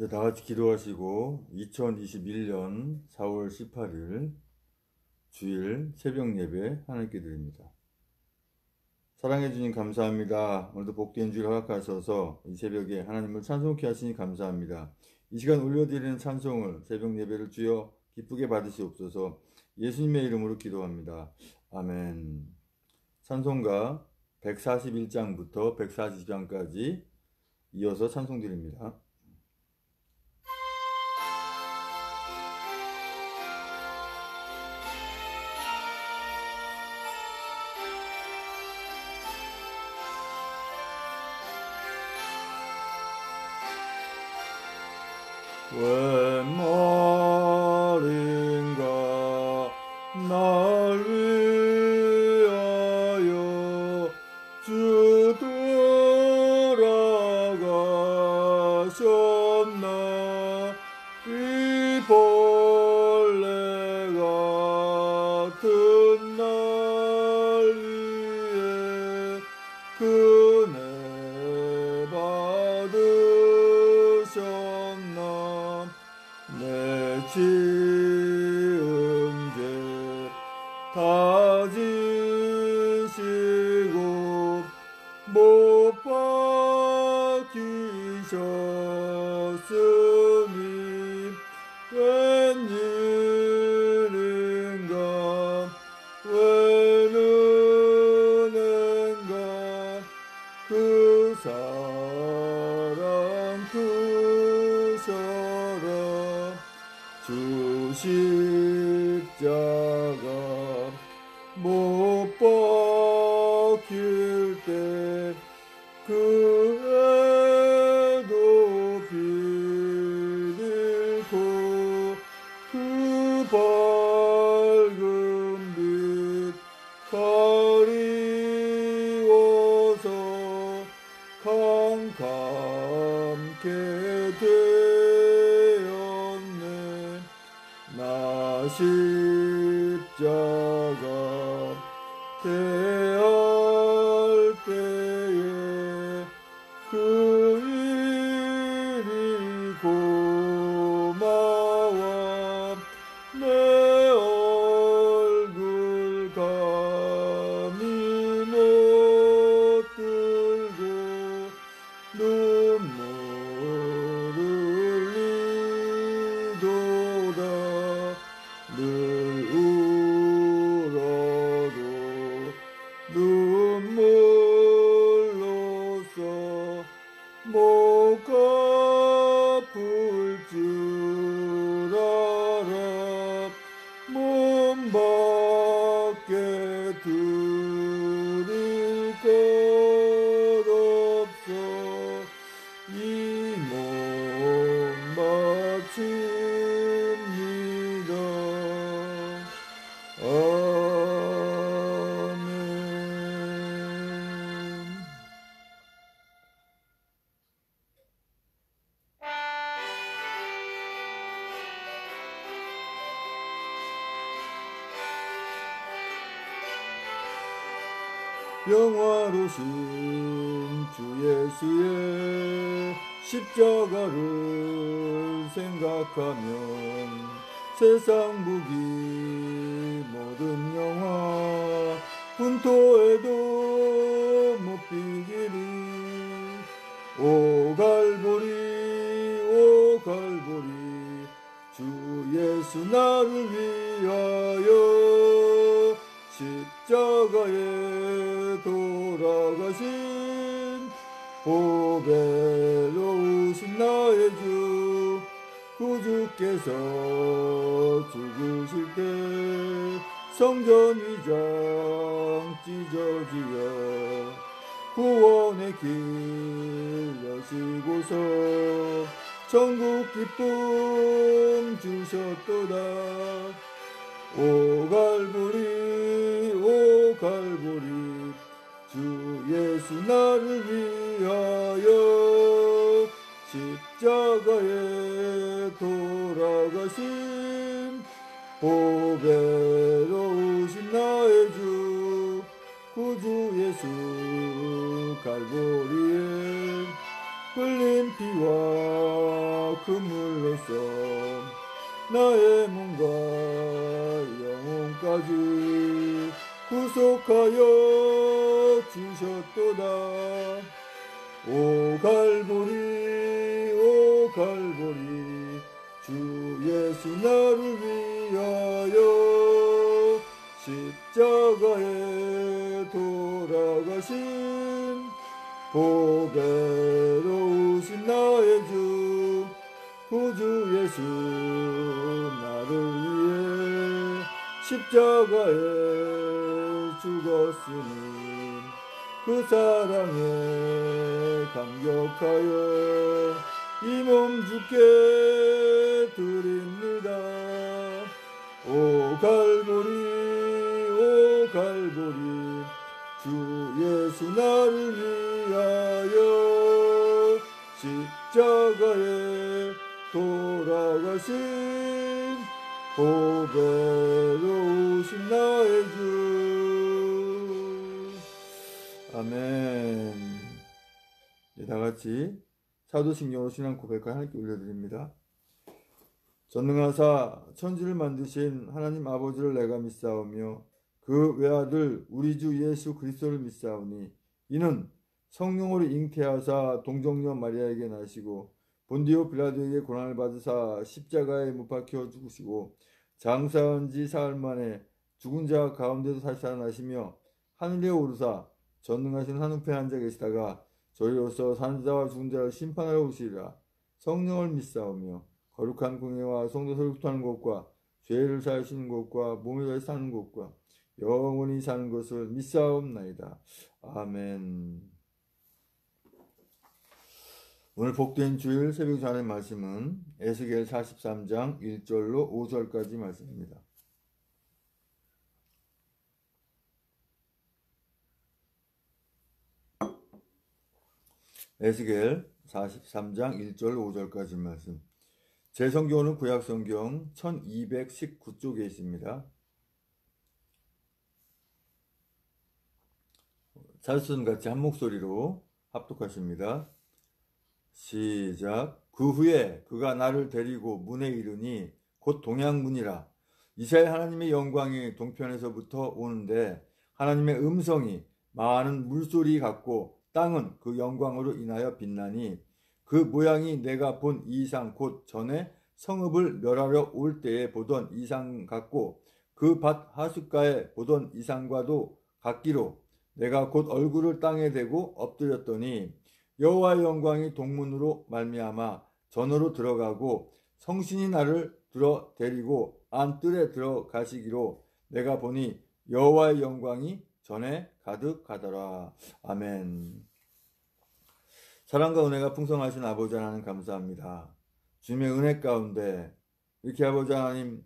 네, 다 같이 기도하시고 2021년 4월 18일 주일 새벽 예배 하나님께 드립니다. 사랑해 주님 감사합니다. 오늘도 복된 주일 허락하셔서 이 새벽에 하나님을 찬송케 하시니 감사합니다. 이 시간 올려드리는 찬송을 새벽 예배를 주여 기쁘게 받으시옵소서. 예수님의 이름으로 기도합니다. 아멘. 찬송가 141장부터 140장까지 이어서 찬송드립니다. 웬 말인가 날 위하여 주 돌아가셨나. 이 벌레 같은 날 위해 그네 받으셨나. 내 지은 죄 다 지시고 못 박히셨으니 웬일인가 웬 은혜인가 그 사랑 크셔라. 주 십자가 못 박힐 때 그 애도 비밀고 그 밝은 빛 가리워서 캄캄케 되었네. 나 십자가 대할 때에 그 일이 고마워. 내 얼굴 감히 못 들고 눈물 흘리도다. 늘 울어도 눈물로써 못 갚을 줄 알아. 몸밖에 드릴 것 없어. 이 몸 바칩니다. 아멘. 영화로신 주 예수의 십자가를 생각하면 세상 무기 모든 영화 분토에도 못 비기리. 오 갈보리 오 갈보리 주 예수 나를 위하여 십자가에 돌아가신 보배로우신 나의 주 구주께서 죽으실 때 성전 위장 찢어지어 구원의 길 여시고서 천국 기쁨 주셨도다. 오 갈보리 오 갈보리 주 예수 나를 위하여 십자가에 돌아가신 보배로우신 나의 주 구주 예수 갈보리에 흘린 피와 그물로서 나의 몸과 영혼까지 구속하여 주셨도다. 오 갈보리 오 갈보리 주 예수 나를 위하여 십자가에 돌아가신 보배로우신 나의 주 구주 예수 나를 위해 십자가에 죽었으니 그 사랑에 감격하여 이 몸 주께 드립니다. 오 갈보리 오 갈보리 주 예수 나를 위하여 십자가에 돌아가신 보배로우신 나의 주. 아멘. 네, 다같이 사도신경으로 신앙 고백과 하나님께 올려드립니다. 전능하사 천지를 만드신 하나님 아버지를 내가 믿사오며 그 외아들 우리 주 예수 그리스도를 믿사오니 이는 성령으로 잉태하사 동정녀 마리아에게 나시고 본디오 빌라도에게 고난을 받으사 십자가에 못 박혀 죽으시고 장사한 지 사흘 만에 죽은 자 가운데서 다시 살아나시며 하늘에 오르사 전능하신 하늘편에 앉아 계시다가 저희로서 사는 자와 죽은 자를 심판하러 오시리라. 성령을 믿사오며 거룩한 공예와 성도 설교하는 것과 죄를 사하시는 것과 몸에 대해 사는 것과 영원히 사는 것을 믿사옵나이다. 아멘. 오늘 복된 주일 새벽 전의 말씀은 에스겔 43장 1절로 5절까지 말씀입니다. 에스겔 43장 1절 5절까지 말씀. 제 성경은 구약성경 1219쪽에 있습니다. 자수선같이 한 목소리로 합독하십니다. 시작. 그 후에 그가 나를 데리고 문에 이르니 곧 동양문이라. 이스라엘 하나님의 영광이 동편에서부터 오는데 하나님의 음성이 많은 물소리 같고 땅은 그 영광으로 인하여 빛나니 그 모양이 내가 본 이상 곧 전에 성읍을 멸하러 올 때에 보던 이상 같고 그 밭 하숫가에 보던 이상과도 같기로 내가 곧 얼굴을 땅에 대고 엎드렸더니 여호와의 영광이 동문으로 말미암아 전으로 들어가고 성신이 나를 들어 데리고 안뜰에 들어가시기로 내가 보니 여호와의 영광이 전에 가득하더라. 아멘. 사랑과 은혜가 풍성하신 아버지 하나님 감사합니다. 주님의 은혜 가운데 이렇게 아버지 하나님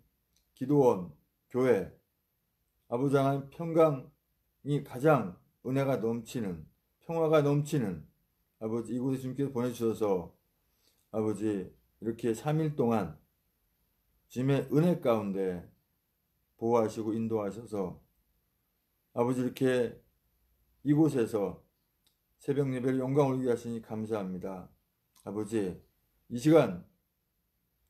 기도원, 교회, 아버지 하나님 평강이 가장 은혜가 넘치는, 평화가 넘치는 아버지 이곳에 주님께서 보내주셔서 아버지 이렇게 3일 동안 주님의 은혜 가운데 보호하시고 인도하셔서 아버지 이렇게 이곳에서 새벽 예배를 영광 올리게 하시니 감사합니다. 아버지 이 시간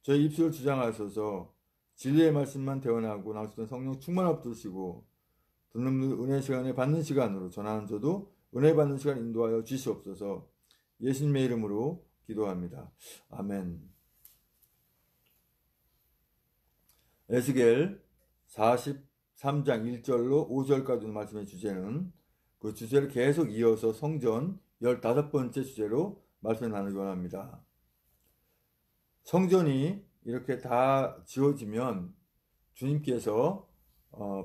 저희 입술을 주장하셔서 진리의 말씀만 대언하고 나올 수 있는 성령 충만 엎드시고 듣는 은혜 시간에 받는 시간으로 전하는 저도 은혜 받는 시간 인도하여 주시옵소서. 예수님의 이름으로 기도합니다. 아멘. 에스겔 43장 1절로 5절까지 말씀의 주제는 그 주제를 계속 이어서 성전 15번째 주제로 말씀을 나누기 원합니다. 성전이 이렇게 다 지어지면 주님께서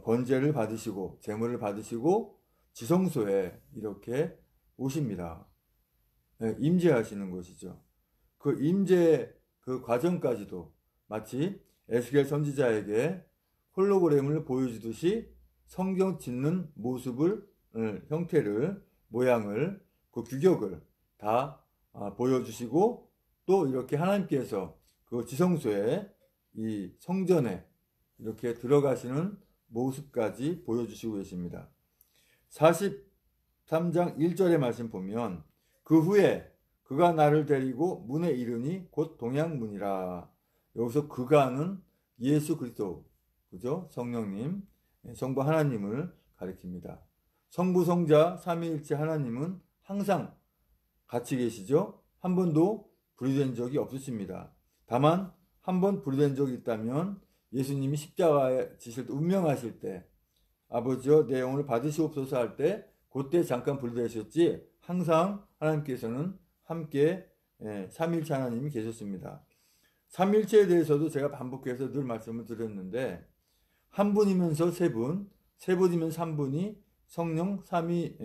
번제를 받으시고 제물을 받으시고 지성소에 이렇게 오십니다. 임재하시는 것이죠. 그 임재 그 과정까지도 마치 에스겔 선지자에게 홀로그램을 보여주듯이 성경 짓는 모습을 형태를 모양을 그 규격을 다 보여주시고 또 이렇게 하나님께서 그 지성소에 이 성전에 이렇게 들어가시는 모습까지 보여주시고 계십니다. 43장 1절의 말씀 보면 그 후에 그가 나를 데리고 문에 이르니 곧 동양문이라. 여기서 그가는 예수 그리스도, 그죠? 성령님, 성부 하나님을 가리킵니다. 성부 성자 삼위일체 하나님은 항상 같이 계시죠? 한 번도 분리된 적이 없으십니다. 다만 한 번 분리된 적이 있다면 예수님이 십자가에 지실 때 운명하실 때 아버지여 내 영혼을 받으시옵소서 할 때 그때 잠깐 분리되셨지 항상 하나님께서는 함께 삼위일체 하나님이 계셨습니다. 삼위일체에 대해서도 제가 반복해서 늘 말씀을 드렸는데 한 분이면서 세 분, 세 분이면 3분이 성령 삼위,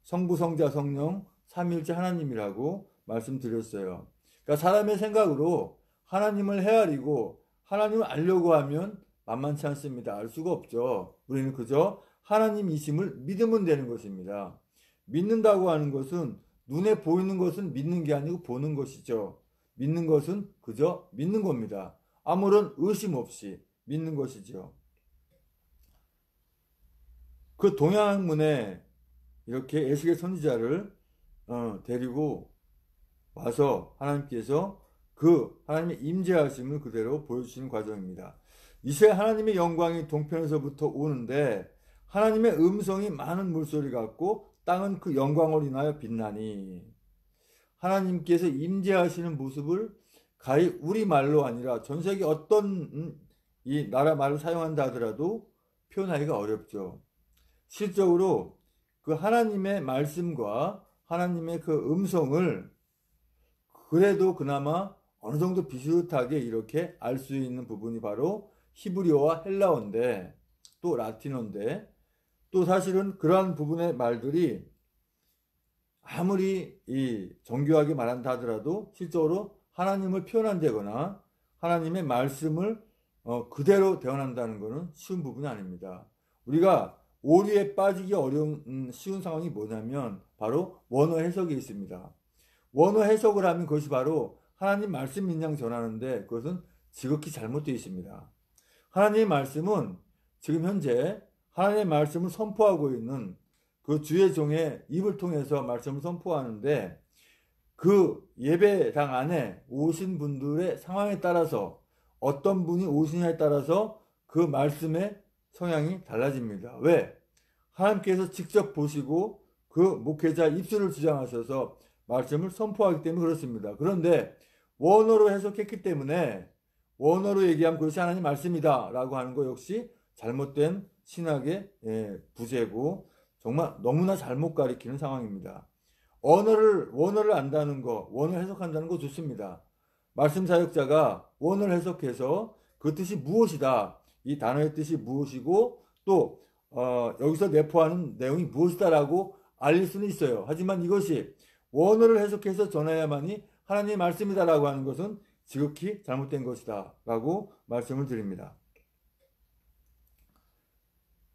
성부 성자 성령 삼위일체 하나님이라고 말씀드렸어요. 그러니까 사람의 생각으로 하나님을 헤아리고 하나님을 알려고 하면 만만치 않습니다. 알 수가 없죠. 우리는 그저 하나님이심을 믿으면 되는 것입니다. 믿는다고 하는 것은 눈에 보이는 것은 믿는 게 아니고 보는 것이죠. 믿는 것은 그저 믿는 겁니다. 아무런 의심 없이 믿는 것이죠. 그 동양문에 이렇게 에스겔 선지자를 데리고 와서 하나님께서 그 하나님의 임재하심을 그대로 보여주시는 과정입니다. 이제 하나님의 영광이 동편에서부터 오는데 하나님의 음성이 많은 물소리 같고 땅은 그 영광을 인하여 빛나니. 하나님께서 임재하시는 모습을 가히 우리말로 아니라 전세계 어떤 이 나라 말을 사용한다 하더라도 표현하기가 어렵죠. 실적으로 그 하나님의 말씀과 하나님의 그 음성을 그래도 그나마 어느 정도 비슷하게 이렇게 알 수 있는 부분이 바로 히브리어와 헬라어인데 또 라틴어인데 또 사실은 그러한 부분의 말들이 아무리 이 정교하게 말한다 하더라도 실적으로 하나님을 표현한다거나 하나님의 말씀을 그대로 대언한다는 것은 쉬운 부분이 아닙니다. 우리가 오류에 빠지기 어려운 쉬운 상황이 뭐냐면 바로 원어 해석에 있습니다. 원어 해석을 하면 그것이 바로 하나님 말씀 인양 전하는데 그것은 지극히 잘못되어 있습니다. 하나님의 말씀은 지금 현재 하나님의 말씀을 선포하고 있는 그 주의 종의 입을 통해서 말씀을 선포하는데 그 예배당 안에 오신 분들의 상황에 따라서 어떤 분이 오시냐에 따라서 그 말씀의 성향이 달라집니다. 왜? 하나님께서 직접 보시고 그 목회자 입술을 주장하셔서 말씀을 선포하기 때문에 그렇습니다. 그런데 원어로 해석했기 때문에 원어로 얘기하면 그것이 하나님 말씀이다 라고 하는 것 역시 잘못된 신학의 부재고 정말 너무나 잘못 가리키는 상황입니다. 원어를 안다는 거, 원어를 해석한다는 거 좋습니다. 말씀 사역자가 원어를 해석해서 그 뜻이 무엇이다, 이 단어의 뜻이 무엇이고 또 여기서 내포하는 내용이 무엇이다라고 알릴 수는 있어요. 하지만 이것이 원어를 해석해서 전해야만이 하나님의 말씀이다라고 하는 것은 지극히 잘못된 것이다 라고 말씀을 드립니다.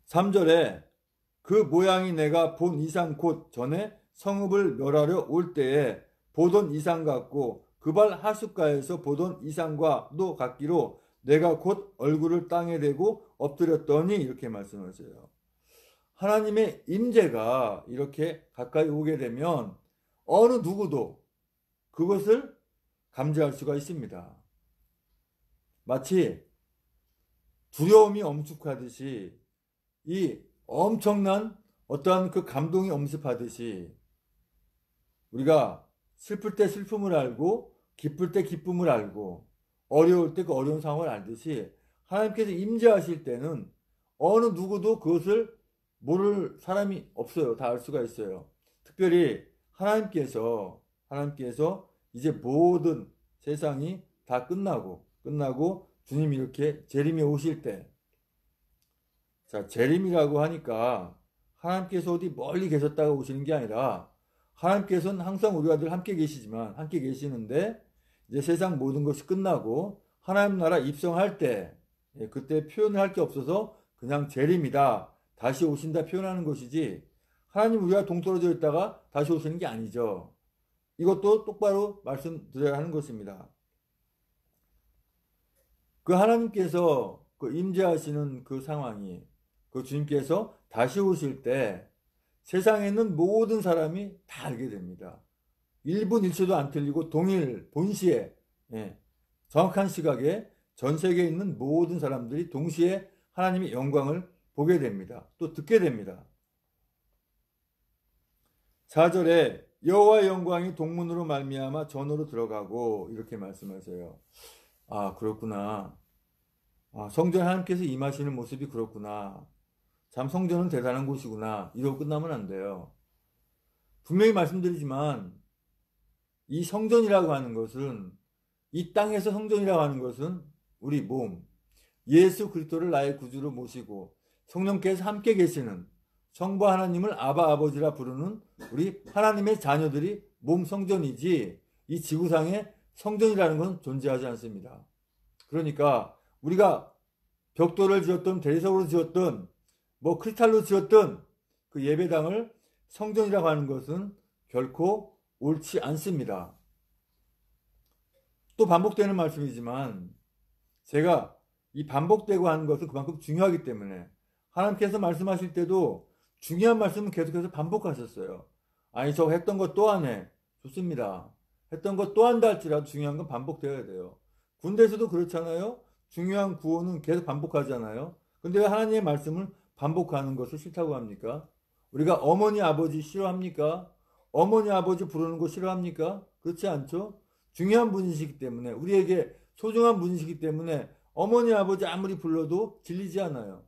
3절에 그 모양이 내가 본 이상 곧 전에 성읍을 멸하려 올 때에 보던 이상 같고 그 발 하숫가에서 보던 이상과도 같기로 내가 곧 얼굴을 땅에 대고 엎드렸더니 이렇게 말씀하세요. 하나님의 임재가 이렇게 가까이 오게 되면 어느 누구도 그것을 감지할 수가 있습니다. 마치 두려움이 엄숙하듯이 이 엄청난 어떠한 그 감동이 엄습하듯이 우리가 슬플 때 슬픔을 알고 기쁠 때 기쁨을 알고 어려울 때 그 어려운 상황을 알듯이 하나님께서 임재하실 때는 어느 누구도 그것을 모를 사람이 없어요. 다 알 수가 있어요. 특별히 하나님께서 이제 모든 세상이 다 끝나고 주님이 이렇게 재림에 오실 때, 자, 재림이라고 하니까 하나님께서 어디 멀리 계셨다가 오시는 게 아니라 하나님께서는 항상 우리와 늘 함께 계시지만 함께 계시는데 이제 세상 모든 것이 끝나고 하나님 나라 입성할 때 그때 표현을 할 게 없어서 그냥 재림이다, 다시 오신다 표현하는 것이지 하나님 우리와 동떨어져 있다가 다시 오시는 게 아니죠. 이것도 똑바로 말씀드려야 하는 것입니다. 그 하나님께서 그 임재하시는 그 상황이 그 주님께서 다시 오실 때 세상에 있는 모든 사람이 다 알게 됩니다. 1분 1초도 안 틀리고 동일 본시에, 예, 정확한 시각에 전 세계에 있는 모든 사람들이 동시에 하나님의 영광을 보게 됩니다. 또 듣게 됩니다. 4절에 여호와의 영광이 동문으로 말미암아 전으로 들어가고 이렇게 말씀하세요. 아, 그렇구나. 아, 성전에 하나님께서 임하시는 모습이 그렇구나. 참 성전은 대단한 곳이구나. 이러고 끝나면 안 돼요. 분명히 말씀드리지만 이 성전이라고 하는 것은, 이 땅에서 성전이라고 하는 것은 우리 몸, 예수 그리스도를 나의 구주로 모시고 성령께서 함께 계시는 성부 하나님을 아바 아버지라 부르는 우리 하나님의 자녀들이 몸 성전이지, 이 지구상에 성전이라는 건 존재하지 않습니다. 그러니까 우리가 벽돌을 지었던, 대리석으로 지었던, 뭐 크리스탈로 지었던 그 예배당을 성전이라고 하는 것은 결코 옳지 않습니다. 또 반복되는 말씀이지만 제가 이 반복되고 하는 것은 그만큼 중요하기 때문에 하나님께서 말씀하실 때도 중요한 말씀은 계속해서 반복하셨어요. 아니, 저 했던 거 또 하네. 좋습니다. 했던 거 또 한다 할지라도 중요한 건 반복되어야 돼요. 군대에서도 그렇잖아요. 중요한 구호는 계속 반복하잖아요. 근데 왜 하나님의 말씀을 반복하는 것을 싫다고 합니까? 우리가 어머니 아버지 싫어합니까? 어머니 아버지 부르는 거 싫어합니까? 그렇지 않죠? 중요한 분이시기 때문에, 우리에게 소중한 분이시기 때문에 어머니 아버지 아무리 불러도 질리지 않아요.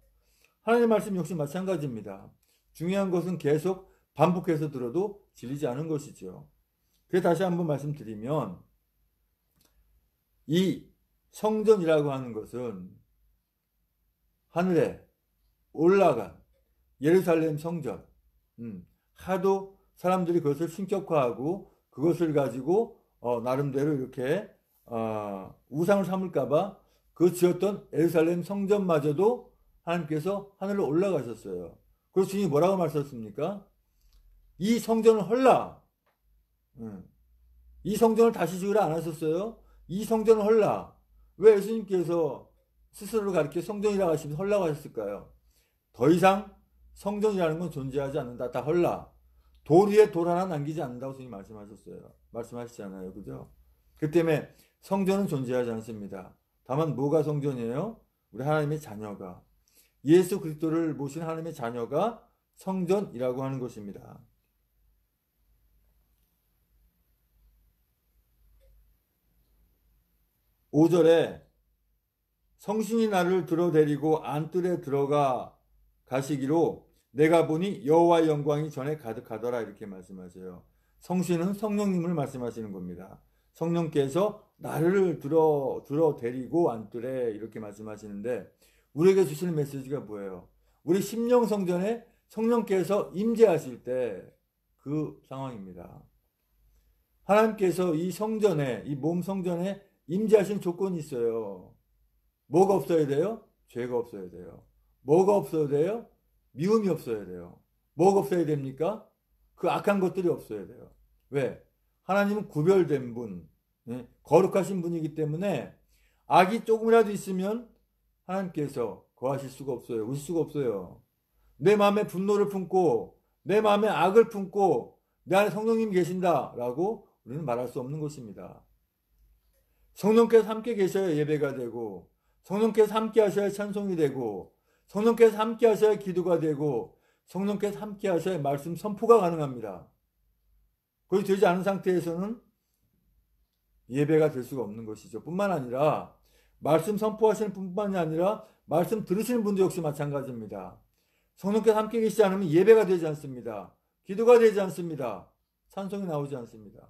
하나님의 말씀 역시 마찬가지입니다. 중요한 것은 계속 반복해서 들어도 질리지 않은 것이죠. 그래서 다시 한번 말씀드리면 이 성전이라고 하는 것은 하늘에 올라간 예루살렘 성전, 하도 사람들이 그것을 신격화하고 그것을 가지고 나름대로 이렇게 우상을 삼을까봐 그 지었던 예루살렘 성전마저도 하나님께서 하늘로 올라가셨어요. 그래서 주님이 뭐라고 말씀하셨습니까? 이 성전을 헐라. 이 성전을 다시 지으라 안 하셨어요? 이 성전을 헐라. 왜 예수님께서 스스로 가르쳐 성전이라고 하시면서 헐라고 하셨을까요? 더 이상 성전이라는 건 존재하지 않는다. 다 헐라. 돌 위에 돌 하나 남기지 않는다고 주님 말씀하셨어요. 말씀하시잖아요. 그죠? 그 때문에 성전은 존재하지 않습니다. 다만 뭐가 성전이에요? 우리 하나님의 자녀가, 예수 그리스도를 모신 하나님의 자녀가 성전이라고 하는 것입니다. 5절에 성신이 나를 들어데리고 안뜰에 들어가 가시기로 내가 보니 여호와의 영광이 전에 가득하더라, 이렇게 말씀하세요. 성신은 성령님을 말씀하시는 겁니다. 성령께서 나를 들어데리고 안뜰에, 이렇게 말씀하시는데 우리에게 주시는 메시지가 뭐예요? 우리 심령 성전에 성령께서 임재하실 때 그 상황입니다. 하나님께서 이 성전에, 이 몸 성전에 임재하신 조건이 있어요. 뭐가 없어야 돼요? 죄가 없어야 돼요. 뭐가 없어야 돼요? 미움이 없어야 돼요. 뭐가 없어야 됩니까? 그 악한 것들이 없어야 돼요. 왜? 하나님은 구별된 분, 거룩하신 분이기 때문에 악이 조금이라도 있으면 하나님께서 거하실 수가 없어요. 오실 수가 없어요. 내 마음에 분노를 품고 내 마음에 악을 품고 내 안에 성령님이 계신다라고 우리는 말할 수 없는 것입니다. 성령께서 함께 계셔야 예배가 되고, 성령께서 함께 하셔야 찬송이 되고, 성령께서 함께 하셔야 기도가 되고, 성령께서 함께 하셔야 말씀 선포가 가능합니다. 그것이 되지 않은 상태에서는 예배가 될 수가 없는 것이죠. 뿐만 아니라 말씀 선포하시는 분만이 아니라 말씀 들으시는 분도 역시 마찬가지입니다. 성령께서 함께 계시지 않으면 예배가 되지 않습니다. 기도가 되지 않습니다. 찬송이 나오지 않습니다.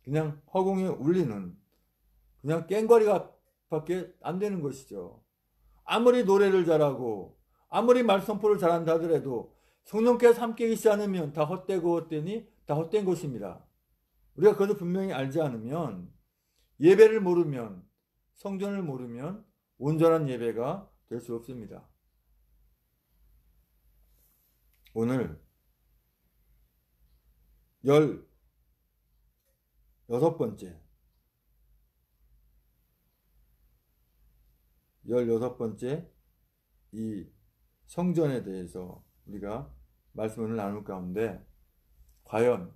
그냥 허공에 울리는, 그냥 깽거리가 밖에 안 되는 것이죠. 아무리 노래를 잘하고 아무리 말씀 선포를 잘한다 하더라도 성령께서 함께 계시지 않으면 다 헛되고 헛되니 다 헛된 것입니다. 우리가 그것을 분명히 알지 않으면, 예배를 모르면, 성전을 모르면 온전한 예배가 될 수 없습니다. 오늘 16번째 이 성전에 대해서 우리가 말씀을 나눌 가운데, 과연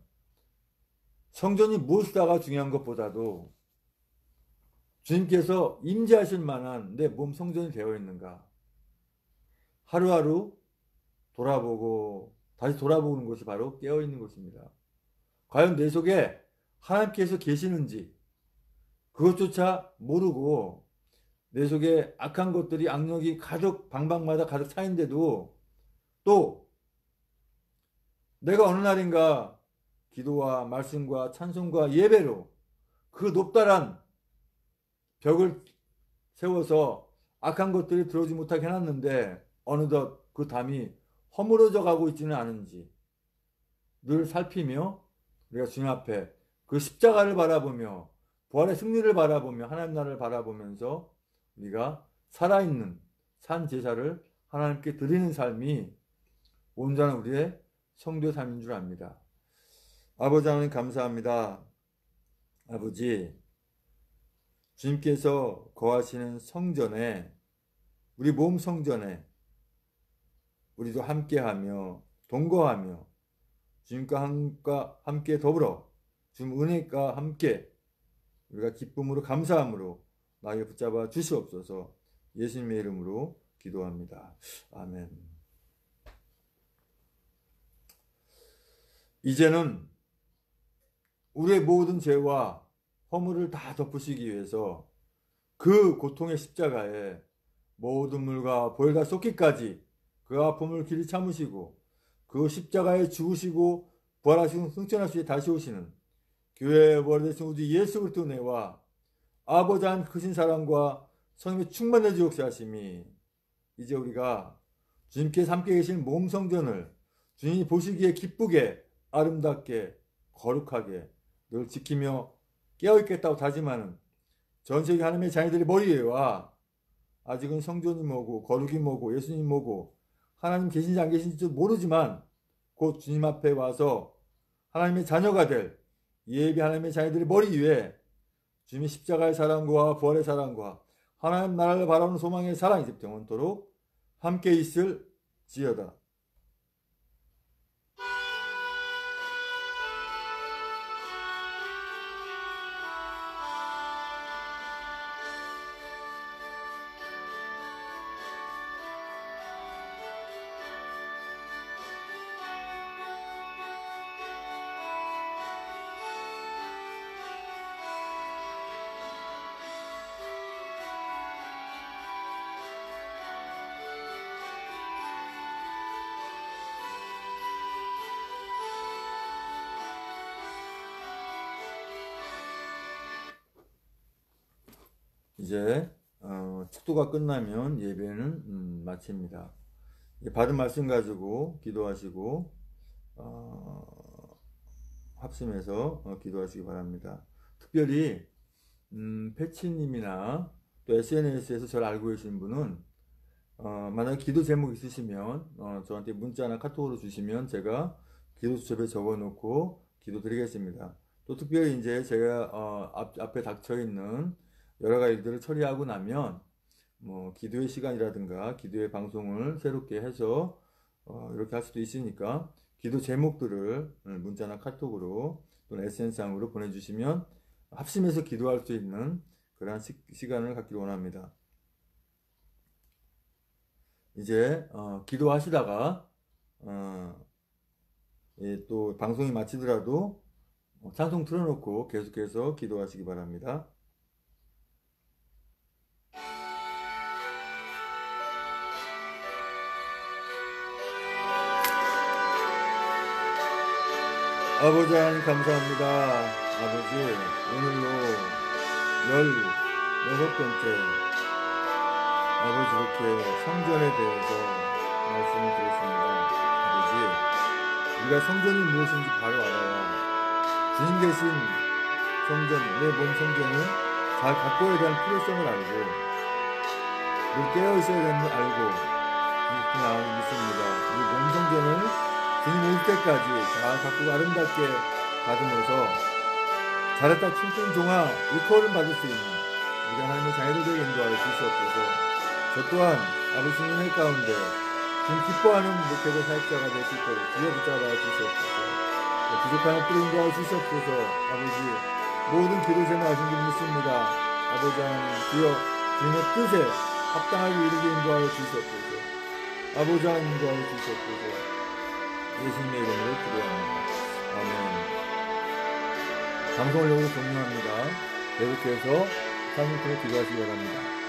성전이 무엇이다가 중요한 것보다도 주님께서 임재하실 만한 내 몸 성전이 되어 있는가, 하루하루 돌아보고 다시 돌아보는 것이 바로 깨어있는 것입니다. 과연 내 속에 하나님께서 계시는지 그것조차 모르고 내 속에 악한 것들이, 악력이 가득 방방마다 가득 차인데도 또 내가 어느 날인가 기도와 말씀과 찬송과 예배로 그 높다란 벽을 세워서 악한 것들이 들어오지 못하게 해놨는데 어느덧 그 담이 허물어져 가고 있지는 않은지 늘 살피며 우리가 주님 앞에 그 십자가를 바라보며 부활의 승리를 바라보며 하나님 나라를 바라보면서 우리가 살아있는 산 제사를 하나님께 드리는 삶이 온전한 우리의 성도의 삶인 줄 압니다. 아버지 하나님 감사합니다. 아버지, 주님께서 거하시는 성전에, 우리 몸 성전에 우리도 함께하며 동거하며 주님과 함께 더불어 주님 은혜과 함께 우리가 기쁨으로 감사함으로 나에게 붙잡아 주시옵소서. 예수님의 이름으로 기도합니다. 아멘. 이제는 우리의 모든 죄와 허물을 다 덮으시기 위해서 그 고통의 십자가에 모든 물과 보혈과 쏟기까지 그 아픔을 길이 참으시고 그 십자가에 죽으시고 부활하시고 승천하시고 다시 오시는 교회의 머리되신 우리 예수 그리스도 은혜와 아버지 한 크신 사랑과 성령의 충만해지 역사하심이 이제 우리가 주님께서 함께 계신 몸 성전을 주님이 보시기에 기쁘게 아름답게 거룩하게 늘 지키며 깨어있겠다고 다짐하는 전세계 하나님의 자녀들의 머리 위에와 아직은 성전이 뭐고 거룩이 뭐고 예수님이 뭐고 하나님 계신지 안 계신지 모르지만 곧 주님 앞에 와서 하나님의 자녀가 될 예비 하나님의 자녀들의 머리 위에 주님의 십자가의 사랑과 부활의 사랑과 하나님 나라를 바라보는 소망의 사랑이 이제부터 영원토록 함께 있을지어다. 이제 축도가 끝나면 예배는 마칩니다. 받은 말씀 가지고 기도하시고 합심해서 기도하시기 바랍니다. 특별히 패치님이나 또 SNS에서 저를 알고 계신 분은 만약에 기도 제목 있으시면 저한테 문자나 카톡으로 주시면 제가 기도 수첩에 적어놓고 기도 드리겠습니다. 또 특별히 이제 제가 앞에 닥쳐 있는 여러 가지 일들을 처리하고 나면 뭐 기도의 시간이라든가 기도의 방송을 새롭게 해서 이렇게 할 수도 있으니까 기도 제목들을 문자나 카톡으로 또는 SNS상으로 보내주시면 합심해서 기도할 수 있는 그러한 시간을 갖기를 원합니다. 이제 기도하시다가 또 방송이 마치더라도 찬송 틀어놓고 계속해서 기도하시기 바랍니다. 아버지 하나님 감사합니다. 아버지, 오늘로 16번째 아버지 이렇게 성전에 대해서 말씀을 드렸습니다. 아버지, 우리가 성전이 무엇인지 바로 알아야 주님 계신 성전, 내 몸 성전을 잘 가꿔야 되는 필요성을 알고 늘 깨어 있어야 되는 걸 알고 이렇게 나오는 믿습니다. 우리 몸 성전을 주님 올 때까지 잘 가꾸고 아름답게 다듬어서 잘했다 칭찬 종아 일컬음 받을 수 있는 우리 하나님의 자녀들에게 인도하여 주시옵소서. 저 또한 아버지 은혜 가운데 주님 기뻐하는 목회자 사역자가 될 수 있도록 주여 붙잡아 주시옵소서. 부족한 것들을 인도하여 주시옵소서. 아버지, 모든 기도 제목 아신 줄 믿습니다. 아버지 하나님, 주여 주님의 뜻에 합당하게 이르게 인도하여 주시옵소서. 아버지 하나님 인도하여 주시옵소서. 예수님의 이름으로 기도합니다. 아멘. 방송을 여기서 종료합니다. 계속해서 3일 동안 기도하시기 바랍니다.